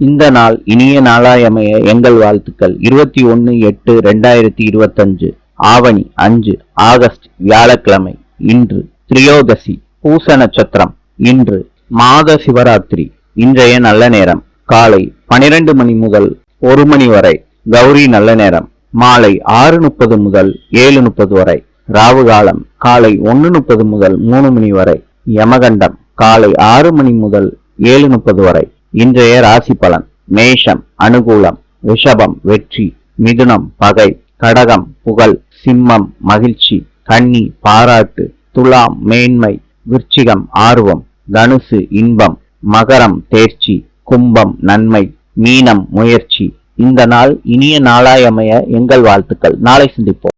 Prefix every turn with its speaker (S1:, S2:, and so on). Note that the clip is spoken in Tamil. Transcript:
S1: இந்த நாள் இனிய நாளாய் அமைய எங்கள் வாழ்த்துக்கள். 21/8/2025 ஆவணி 5 ஆகஸ்ட் வியாழக்கிழமை. இன்று திரியோதசி பூச நட்சத்திரம். இன்று மாத சிவராத்திரி. இன்றைய நல்ல நேரம் காலை 12 மணி முதல் 1 மணி வரை. கௌரி நல்ல நேரம் மாலை 6:30 முதல் 7:30 வரை. ராவு காலம் காலை 1:30 முதல் 3 மணி வரை. யமகண்டம் காலை 6 மணி முதல் 7:30 வரை. இன்றைய ராசி பலன்: மேஷம் அனுகூலம், ரிஷபம் வெற்றி, மிதுனம் பகை, கடகம் புகழ், சிம்மம் மகிழ்ச்சி, கன்னி பாராட்டு, துலாம் மேன்மை, விருச்சிகம் ஆர்வம், தனுசு இன்பம், மகரம் தேர்ச்சி, கும்பம் நன்மை, மீனம் முயற்சி. இந்த நாள் இனிய நாளாய் அமைய எங்கள் வாழ்த்துக்கள். நாளை சந்திப்போம்.